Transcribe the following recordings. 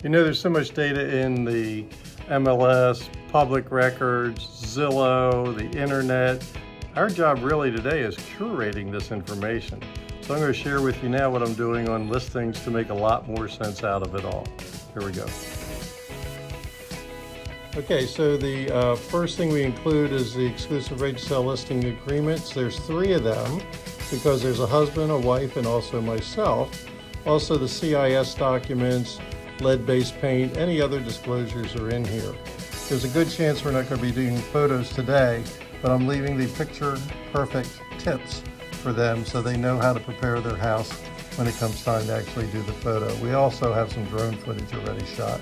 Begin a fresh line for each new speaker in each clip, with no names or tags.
You know, there's so much data in the MLS, public records, Zillow, the internet. Our job really today is curating this information. So I'm going to share with you now what I'm doing on listings to make a lot more sense out of it all. Here we go. Okay, so the first thing we include is the exclusive right to sell listing agreements. There's 3 of them because there's a husband, a wife, and also myself. Also the CIS documents, lead-based paint, any other disclosures are in here. There's a good chance we're not going to be doing photos today, but I'm leaving the picture perfect tips for them so they know how to prepare their house when it comes time to actually do the photo. We also have some drone footage already shot.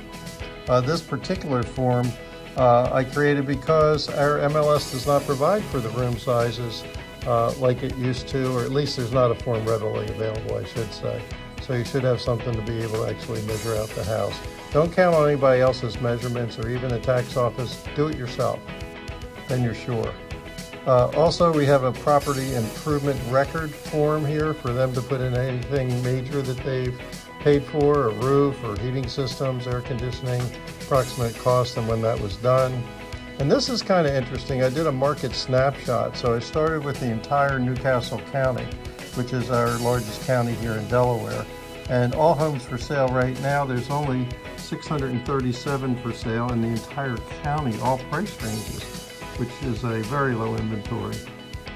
This particular form I created because our MLS does not provide for the room sizes like it used to, or at least there's not a form readily available, I should say. So you should have something to be able to actually measure out the house. Don't count on anybody else's measurements or even a tax office. Do it yourself, then you're sure. Also, we have a property improvement record form here for them to put in anything major that they've paid for, a roof or heating systems, air conditioning, approximate cost and when that was done. And this is kind of interesting. I did a market snapshot. So I started with the entire Newcastle County, which is our largest county here in Delaware. And all homes for sale right now, there's only 637 for sale in the entire county, all price ranges, which is a very low inventory.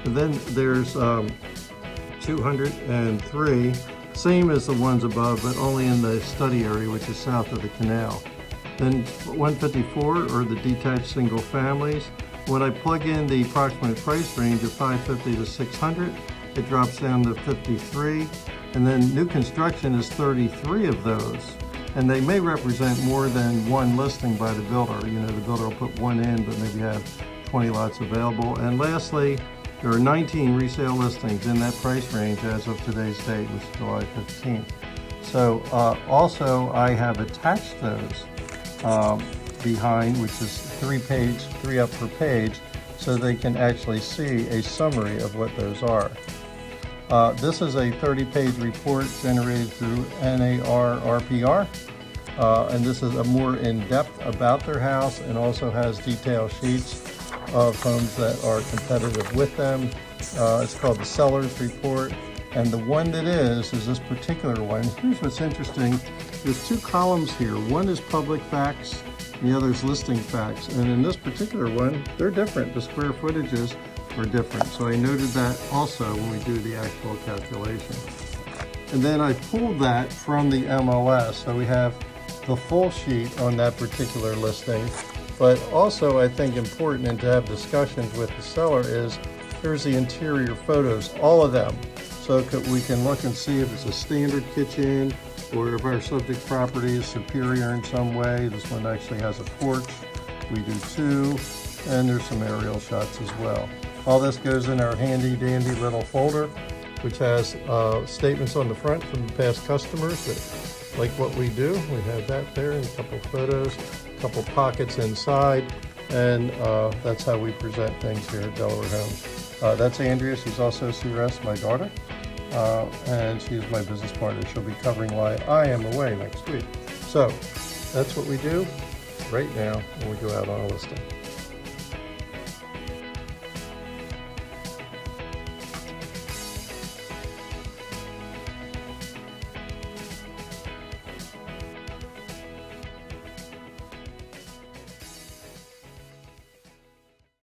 And then there's 203, same as the ones above, but only in the study area, which is south of the canal. Then 154 are the detached single families. When I plug in the approximate price range of 550 to 600, it drops down to 53. And then new construction is 33 of those. And they may represent more than one listing by the builder. You know, the builder will put one in, but maybe have 20 lots available. And lastly, there are 19 resale listings in that price range as of today's date, which is July 15th. So also I have attached those behind, which is 3 up per page, so they can actually see a summary of what those are. This is a 30-page report generated through NAR RPR, and this is a more in-depth about their house and also has detail sheets of homes that are competitive with them. It's called the Seller's Report, and the one that is this particular one. Here's what's interesting. There's 2 columns here. One is public facts, the other is listing facts, and in this particular one, they're different. The square footages are different, so I noted that also when we do the actual calculation. And then I pulled that from the MLS, so we have the full sheet on that particular listing. But also I think important and to have discussions with the seller is here's the interior photos, all of them. So we can look and see if it's a standard kitchen or if our subject property is superior in some way. This one actually has a porch. We do 2, and there's some aerial shots as well. All this goes in our handy dandy little folder, which has statements on the front from past customers that like what we do. We have that there and a couple photos, a couple pockets inside, and that's how we present things here at Delaware Homes. That's Andrea. She's also CRS, my daughter, and she's my business partner. She'll be covering why I am away next week. So that's what we do right now when we go out on a listing.